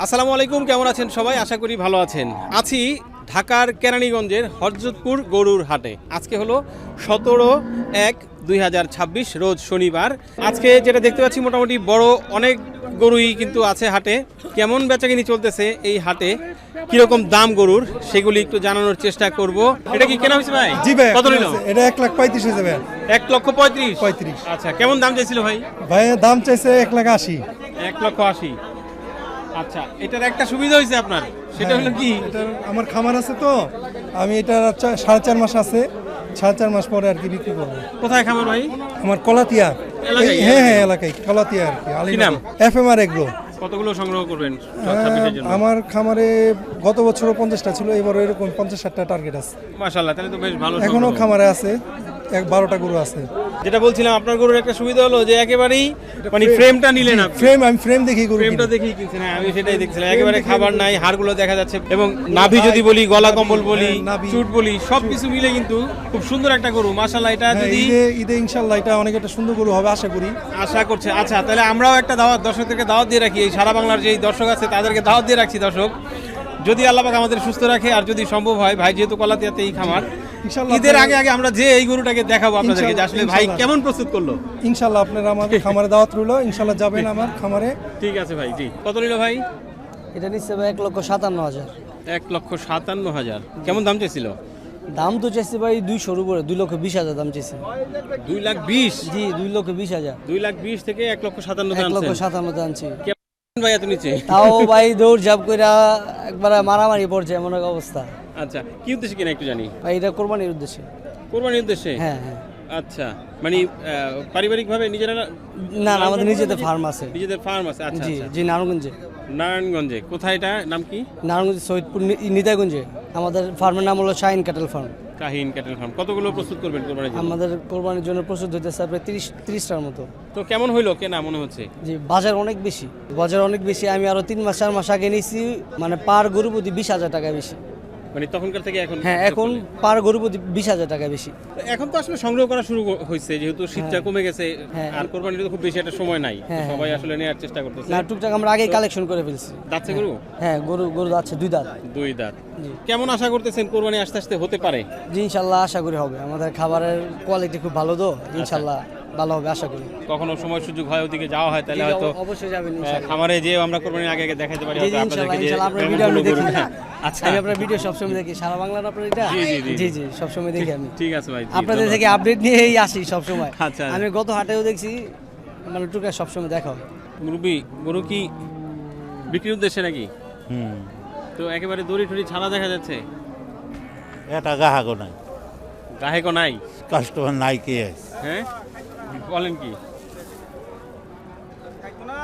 আসসালামু আলাইকুম, কেমন আছেন সবাই? আশা করি ভালো আছেন। আছি ঢাকার কেরানীগঞ্জের হযরতপুর গরুর হাটে। আজকে হলো 17/1/2026 রোজ শনিবার। আজকে যেটা দেখতে পাচ্ছি মোটামুটি বড় অনেক গরুই কিন্তু আছে হাটে। কেমন বেচাকিনি চলতেছে এই হাটে, কিরকম দাম গরুর, সেগুলি একটু জানানোর চেষ্টা করব। এটা কি কেনা হয়েছে ভাই? জি ভাই, কত নিল? এটা 1,35,000 হয়ে যাবে। 1,35,000। আচ্ছা, কেমন দাম চাইছিল ভাই? ভাই দাম চাইছে 1,80,000। 1,80,000। আচ্ছা, এটার একটা সুবিধা হয়েছে আপনার, সেটা হলো কি? এটা আমার খামার আছে তো, আমি এটা 4.5 মাস আছে, 4.5 মাস পরে আর কি বিক্রি করবো। কোথায় খামার ভাই? আমার কলাতিয়া এলাকায়? হ্যাঁ এলাকায় কলাতিয়া আর কি। কি নাম? FMR agro. কতগুলো সংগ্রহ করবেন 26 এর জন্য? আমার খামারে গত বছরও 50টা ছিল, এবার এরকম 50-60টা টার্গেট আছে। মাশাআল্লাহ, তাহলে তো বেশ ভালো এখনো সংগ্রহ। খামারে আছে 12টা গরু আছে। যেটা বলছিলাম, আপনার গরুর একটা সুবিধা হলো যে একেবারেই মানে ফ্রেমটা নিলেন আপনি। আমি ফ্রেম দেখি গরু ফ্রেমটা কিনি। দেখেই কিনছেন। হ্যাঁ, আমি সেটাই দেখছিলাম, একেবারে খাবার নাই, হাড়গুলো দেখা যাচ্ছে, এবং নাভি যদি বলি, গলা কম্বল বলি, নাভি, চুট বলি, সবকিছু মিলে কিন্তু খুব সুন্দর একটা গরু। মাশাআল্লাহ, এটা হ্যাঁ, যদি ঈদে ইনশাআল্লাহ এটা অনেক একটা সুন্দর গরু হবে আশা করি। আশা করছে। আচ্ছা, তাহলে আমরাও একটা দাওয়াত, দর্শকদেরকে দাওয়াত দিয়ে রাখি। এই সারা বাংলার যেই দর্শক আছে তাদেরকে দাওয়াত দিয়ে রাখছি। দর্শক, যদি আল্লাহ পাক আমাদের সুস্থ রাখে আর যদি সম্ভব হয়, ভাই যেহেতু কলাতিয়াতে এই খামার, ইনশাআল্লাহ ঈদের আগে আমরা যে এই গরুটাকে দেখাবো আপনাদেরকে, যে আসলে ভাই ইনশাআল্লাহ। কেমন প্রস্তুত করলো। ইনশাআল্লাহ আপনারা আমাদের খামারে দাওয়াত রইল, ইনশাআল্লাহ যাবেন আমার খামারে। ঠিক আছে ভাই। জি, কত নিল ভাই? এটা নিচ্ছে ভাই 1,57,000। 1,57,000। কেমন দাম চাইছিল? দাম তো চাইছে ভাই 200-র উপরে, 2,20,000 দাম চাইছে। 2,20,000? জি 2,20,000। 2,20,000 থেকে 1,57,000 আনছেন। 1,57,000 আনছি। কেমন ভাই এত নিচে? তাও ভাই দৌড় ঝাপ কইরা একবার মারামারি পড়ছে এমন এক অবস্থা। আচ্ছা, কি উদ্দেশ্যে কিনা একটু জানি? ভাই এটা কোরবানির উদ্দেশ্যে। কোরবানির উদ্দেশ্যে? হ্যাঁ হ্যাঁ। আচ্ছা, মানে পারিবারিকভাবে নিজেরা? না না, আমাদের নিজেদের ফার্ম আছে। নিজেদের ফার্ম আছে? আচ্ছা জি আচ্ছা। জি, নারায়ণগঞ্জে। নারায়ণগঞ্জে কোথায়? এটা নাম কি? নারায়ণগঞ্জ সৈয়দপুর নিতাইগঞ্জে। আমাদের ফার্মের নাম হলো Shahin cattle farm. Shahin cattle farm. কতগুলো প্রস্তুত করবেন কোরবানির জন্য? আমাদের কোরবানির জন্য প্রস্তুত হইতেছে প্রায় 30টার মতো। তো কেমন হইলো কেনা মনে হচ্ছে? জি, বাজার অনেক বেশি। আমি আরো 3-4 মাস আগে নিয়েছি, মানে পার গরু প্রতি 20,000 টাকা বেশি। মানে তখনকার থেকে এখন? হ্যাঁ, এখন পার গরু প্রতি 20,000 টাকা বেশি। এখন তো আসলে সংগ্রহ করা শুরু হয়েছে, যেহেতু শীতটা কমে গেছে, হ্যাঁ। আর কোরবানির তো খুব বেশি একটা সময় নাই, তো হ্যাঁ, সবাই আসলে নেওয়ার চেষ্টা করতেছে। না, টুকটাক আমরা আগেই কালেকশন করে ফেলছি। দাঁতছে গরু? হ্যাঁ, গরু যাচ্ছে 2 দাঁত। 2 দাঁত। জি। কেমন আশা করতেছেন কোরবানি আস্তে আস্তে হতে পারে? জি, ইনশাল্লাহ আশা করি হবে। আমাদের খাবারের কোয়ালিটি খুব ভালো তো, ইনশাল্লাহ ভালো হবে আশা করি। কখনো সময় সুযোগ হয় ওদিকে যাওয়া হয়, তাহলে হয়তো অবশ্যই যাবেন ইনশাল্লাহ। খামারে যে আমরা কোরবানির আগে দেখাতে পারি জি, হয়তো জি, আপনাদেরকে, যে ইনশাল্লাহ আপনার কেমন ভিডিও আমি হলো দেখি। গরুটা। আচ্ছা, আমি আপনার ভিডিও সবসময় দেখি, সারা বাংলার আপনার এটা। জি, জি, জি। জি জি, সবসময় দেখি আমি। ঠিক আছে ভাই, জি, আপনাদের ধন্যবাদ। থেকে আপডেট নিয়েই আসি সবসময়। আচ্ছা। আমি গত হাটেও দেখছি, মানে টুকটাক সবসময় দেখা হয়। মুরব্বি, গরু কি বিক্রির উদ্দেশ্যে নাকি? তো একেবারে দড়ি টড়ি ছাড়া দেখা যাচ্ছে, এটা গাহাগো নাই, গাহেকও নাই। কাস্টমার নাই কে হ্যাঁ, বলেন কি?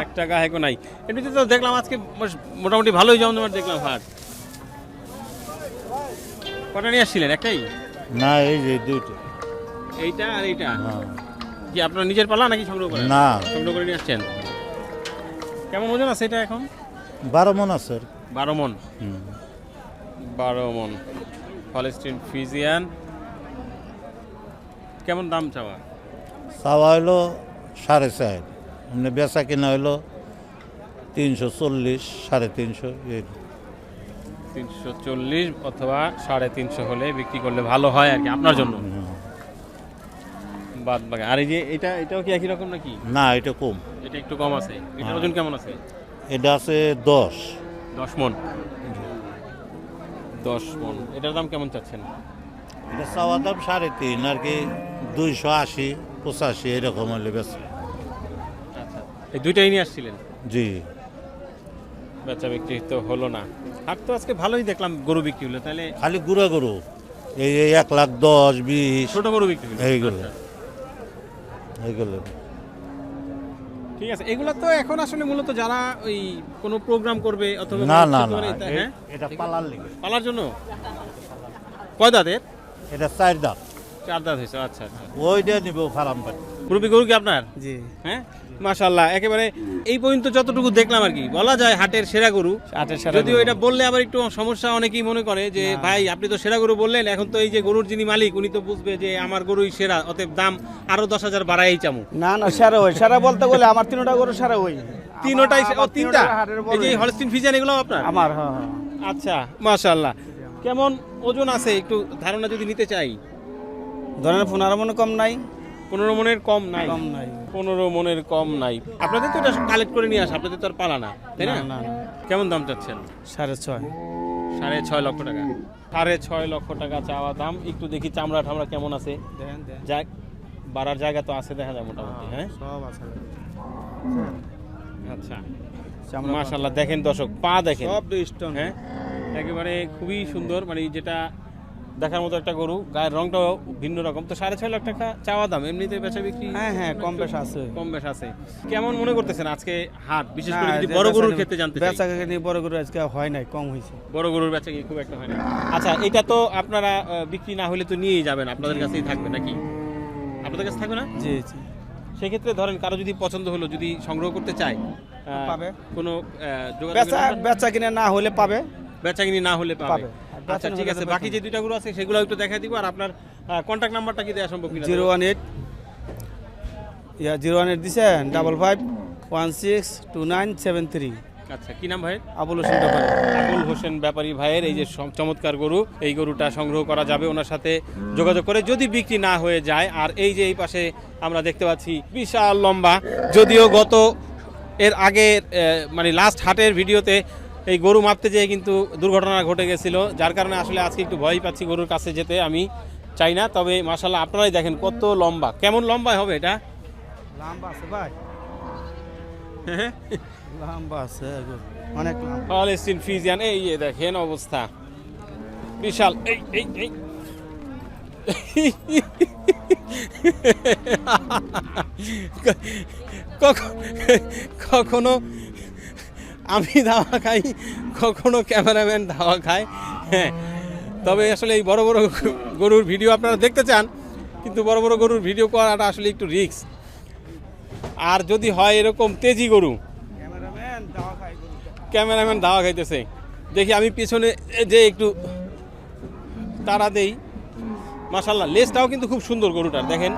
একটা গাহেকও নাই। এমনিতে তো দেখলাম আজকে মোটামুটি ভালোই জমজমাট দেখলাম হাট। কটা নিয়ে আসছিলেন? একটাই? না, এই যে দুইটা। এইটা আর এইটা? হ্যাঁ। কি আপনার নিজের পালা নাকি সংগ্রহ করেন? না। সংগ্রহ করে নিয়ে আসছেন। কেমন ওজন আছে এটা এখন? 12 মন আছে। 12 মন। হুম। 12 মন হলস্টিন ফ্রিজিয়ান। কেমন দাম চাওয়া? চাওয়া হইলো 4.5, এমনি বেচা কিনা হইলো 340, 350 এই। 340 অথবা 350 হলে বিক্রি করলে ভালো হয় আর কি আপনার জন্য। বাদ বাকি আর এই যে এটাও কি একই রকম নাকি? না, এটা কম। এটা একটু কম আছে। এটার ওজন কেমন আছে? এটা আছে 10। 10 মন। 10 মন। এটার দাম কেমন চাচ্ছেন? এটা চাওয়া দাম 3.5 আর কি, 280, 85 এরকম হলে বেচা। আচ্ছা, এই দুইটাই নিয়ে আসছিলেন? জি। বেচা বিক্রি তো হলো না। হাট তো আজকে ভালোই দেখলাম, গরু বিক্রি হলো। তাহলে খালি গুঁড়া গরু, এই 1,10,000, 20 ছোট গরু বিক্রি হলো? এইগুলো। আচ্ছা, এইগুলো ঠিক আছে। এগুলা তো এখন আসলে মূলত যারা ওই কোনো প্রোগ্রাম করবে অথবা না না ছোট না, করে, হ্যাঁ, এটা পালার লিগে। পালার জন্য। কয় দাঁতের? এটা 4 দাঁত। 4 দাঁত হয়েছে। আচ্ছা আচ্ছা। ওইটা নিব ফার্ম পাটি। মুরব্বি গরু কি আপনার? জি। হ্যাঁ, মাশাআল্লাহ, একেবারে এই পর্যন্ত যতটুকু দেখলাম আর কি, বলা যায় হাটের সেরা গরু। যদিও এটা বললে আবার একটু সমস্যা, অনেকেই মনে করে যে ভাই আপনি তো সেরা গরু বললেন, এখন তো এই যে গরুর যিনি মালিক উনি তো বুঝবে যে আমার গরুই সেরা, অতএব দাম আরো 10,000 বাড়াই চামু। না না, সেরা বলতে গেলে আমার 3টা গরু সেরা হই। তিনটাই ও আমার তিনটা তিনটা হাটের বড়। এই যে হলস্টিন ফ্রিজিয়ান এগুলো আপনার আমার হ্যাঁ হ্যাঁ। আচ্ছা মাশাআল্লাহ কেমন ওজন আছে একটু ধারণা যদি নিতে চাই ধরেন 15 মনে কম নাই 15 মনের কম নাই কম নাই 15 মনের কম নাই আপনাদের তো এটা কালেক্ট করে নিয়ে আসে আপনাদের তো আর পালা না তাই না না না কেমন দাম চাচ্ছেন 6.5 6.5 লক্ষ টাকা 6.5 লক্ষ টাকা চাওয়া দাম একটু দেখি চামড়া ঠামড়া কেমন আছে দেন দেন যাক বাড়ার জায়গা তো আছে দেখা যায় মোটামুটি হ্যাঁ সব আছে আচ্ছা চামড়া মাশাআল্লাহ দেখেন দর্শক পা দেখেন সব স্টোন হ্যাঁ একেবারে খুবই সুন্দর মানে যেটা দেখার মতো একটা গরু গায়ের রংটাও ভিন্ন রকম তো 6.5 লাখ টাকা চাওয়া দাম এমনিতে বেচা বিক্রি হ্যাঁ হ্যাঁ কম বেশ আছে কম বেশ আছে কেমন মনে করতেছেন আজকে হাট বিশেষ করে যদি বড় গরুর ক্ষেত্রে জানতে চাই বেচা কিনে বড় গরু আজকে হয় নাই কম হয়েছে বড় গরুর বেচা কি খুব একটা হয় না আচ্ছা এটা তো আপনারা বিক্রি না হলে তো নিয়েই যাবেন আপনাদের কাছেই থাকবে নাকি আপনাদের কাছে থাকবে না জি জি সেক্ষেত্রে ধরেন কারো যদি পছন্দ হলো যদি সংগ্রহ করতে চায় পাবে। কোনো যোগাযোগ বেচা বেচা কিনে না হলে পাবে বেচাকিনি না হলে পাবে পাবে। আর আচ্ছা বেচানো ঠিক হলে আছে তো বাকি যে দুইটা গরু আছে সেগুলো একটু দেখা দিব আর আপনার কন্ট্যাক্ট নাম্বারটা কি দেওয়া সম্ভব কিনা 018 018 দিছেন 55162973 আচ্ছা কি নাম ভাই আবুল হোসেন ব্যাপারী আবুল হোসেন ব্যাপারী ভাইয়ের এই যে চমৎকার গরু এই গরুটা সংগ্রহ করা যাবে ওনার সাথে যোগাযোগ করে যদি বিক্রি না হয়ে যায় আর এই যে এই পাশে আমরা দেখতে পাচ্ছি বিশাল লম্বা যদিও গত এর আগে মানে লাস্ট হাটের ভিডিওতে এই গরু মাপতে যেয়ে কিন্তু দুর্ঘটনা ঘটে গেছিল যার কারণে আসলে আজকে একটু ভয় পাচ্ছি গরুর কাছে যেতে আমি চাই না তবে মাশাআল্লাহ আপনারাই দেখেন কত লম্বা কেমন লম্বা হবে এটা লম্বা আছে ভাই লম্বা আছে অনেক লম্বা হলস্টিন ফ্রিজিয়ান এই যে দেখেন অবস্থা বিশাল এই এই এই কখনো আমি ধাওয়া খাই কখনো ক্যামেরাম্যান ধাওয়া খায় হ্যাঁ তবে আসলে এই বড় বড় গরুর ভিডিও আপনারা দেখতে চান কিন্তু বড় বড় গরুর ভিডিও করাটা আসলে একটু রিস্ক আর যদি হয় এরকম তেজি গরু ক্যামেরাম্যান দাওয়া খাই ক্যামেরাম্যান ধাওয়া খাইতেছে দেখি আমি পিছনে যে একটু তারা দেই মাশাআল্লাহ লেজটাও কিন্তু খুব সুন্দর গরুটার দেখেন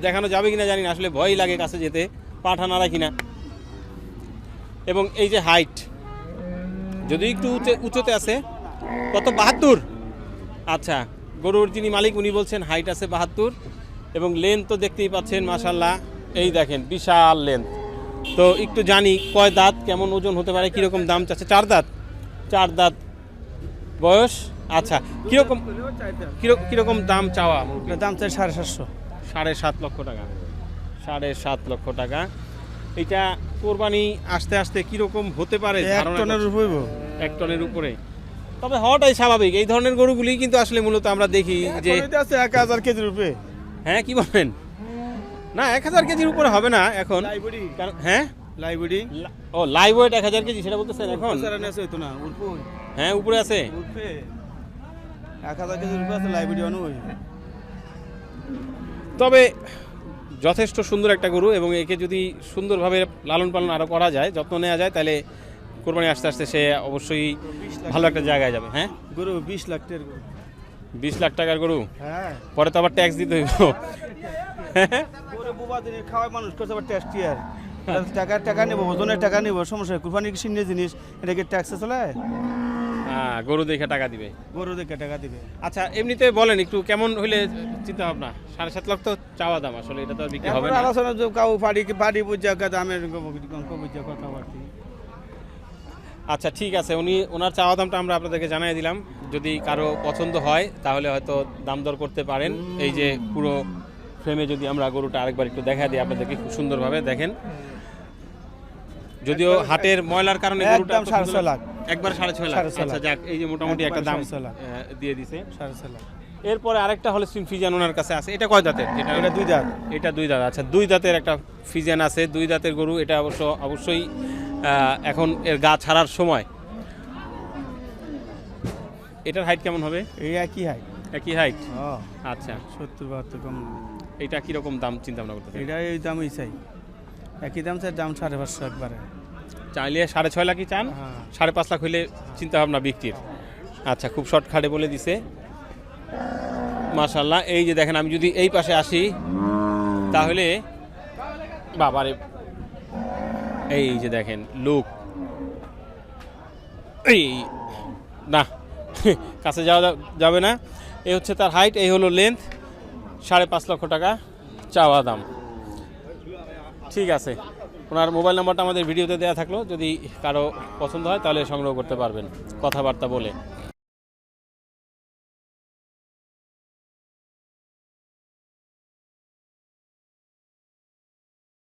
দেখানো যাবে কিনা জানি না আসলে ভয় লাগে কাছে যেতে পাঠা নাড়া কিনা এবং এই যে হাইট যদি একটু উঁচুতে আছে কত 72 আচ্ছা গরুর যিনি মালিক উনি বলছেন হাইট আছে 72 এবং লেন্থ তো দেখতেই পাচ্ছেন মাশাআল্লাহ এই দেখেন বিশাল লেন্থ তো একটু জানি কয় দাঁত কেমন ওজন হতে পারে কীরকম দাম চাচ্ছে 4 দাঁত 4 দাঁত বয়স আচ্ছা কীরকম কীরকম দাম চাওয়া দাম চাই 750 7.5 লক্ষ টাকা 7.5 লক্ষ টাকা এটা কোরবানি আস্তে আস্তে কীরকম হতে পারে 1 ধারণা টনের করছেন? উপরে 1 টনের উপরে তবে হওয়াটাই স্বাভাবিক এই ধরনের গরুগুলি কিন্তু আসলে মূলত আমরা দেখি যে আছে 1000 কেজির উপরে হ্যাঁ কি বলেন না 1000 কেজির উপরে হবে না এখন লাইব্রেরি হ্যাঁ লাইব্রেরি ও লাইভ ওয়েট 1000 কেজি সেটা বলতেছেন এখন সারানে আছে তো না উপরে হ্যাঁ উপরে আছে উপরে 1000 কেজির উপরে আছে লাইব্রেরি অনু তবে যথেষ্ট সুন্দর একটা গরু এবং একে যদি সুন্দরভাবে লালন পালন আরও করা যায় যত্ন নেওয়া যায় তাহলে কোরবানি আস্তে আস্তে সে অবশ্যই ভালো একটা জায়গায় যাবে হ্যাঁ গরু 20 লাখ টাকার গরু 20 লাখ টাকার গরু হ্যাঁ পরে তো আবার ট্যাক্স দিতে হইব গরু বুবা দিনে খাওয়ায় মানুষ করছে আবার ট্যাক্স টিয়ার টাকা নেব ওজনের টাকা নেব সমস্যা কুরবানি কি সিনে জিনিস এটাকে ট্যাক্সে চলে হ্যাঁ গরু দেখে টাকা দিবে গরু দেখে টাকা দিবে আচ্ছা এমনিতে বলেন একটু কেমন হইলে চিন্তা ভাবনা 7.5 লাখ তো চাওয়া দাম আসলে এটা তো আর বিক্রি হবে না আলোচনা যে কাউ বাড়ি বুঝা দামের বুঝা কথাবার্তা আচ্ছা ঠিক আছে ওনার চাওয়া দামটা আমরা আপনাদেরকে জানিয়ে দিলাম যদি কারো পছন্দ হয় তাহলে হয়তো দাম দর করতে পারেন এই যে পুরো ফ্রেমে যদি আমরা গরুটা আরেকবার একটু দেখা দিই আপনাদেরকে খুব সুন্দরভাবে দেখেন যদিও হাটের ময়লার কারণে গরুটা একদম 6.5 লাখ একবার 6.5 লাখ 6.5 আচ্ছা যাক এই যে মোটামুটি একটা দাম 6.5 লাখ। দিয়ে দিছে 6.5 লাখ এরপরে আরেকটা হলস্টিন ফ্রিজিয়ান ওনার কাছে আছে এটা কয় দাঁতের এটা 2 দাঁত এটা 2 দাঁত আচ্ছা 2 দাঁতের একটা ফ্রিজিয়ান আছে 2 দাঁতের গরু এটা অবশ্যই এখন এর গা ছাড়ার সময় এটার হাইট কেমন হবে এই একই হাই একই হাইট ও আচ্ছা 70 72 কম এটা কিরকম দাম চিন্তা ভাবনা করতেছেন এটা এই দামই চাই একই দাম চাই দাম 550 একবারে চাইলে 6.5 লাখই চান হ্যাঁ 5.5 লাখ হইলে চিন্তা ভাবনা বিক্রির আচ্ছা খুব শর্টকাটে বলে দিছে মাশাআল্লাহ এই যে দেখেন আমি যদি এই পাশে আসি তাহলে বাবারে এই যে দেখেন লুক, এই না কাছে যাওয়া যাবে না। এই হচ্ছে তার হাইট, এই হলো লেন্থ, 5.5 লক্ষ টাকা চাওয়া দাম। ঠিক আছে, ওনার মোবাইল নাম্বারটা আমাদের ভিডিওতে দেওয়া থাকলো, যদি কারো পছন্দ হয় তাহলে সংগ্রহ করতে পারবেন কথাবার্তা বলে।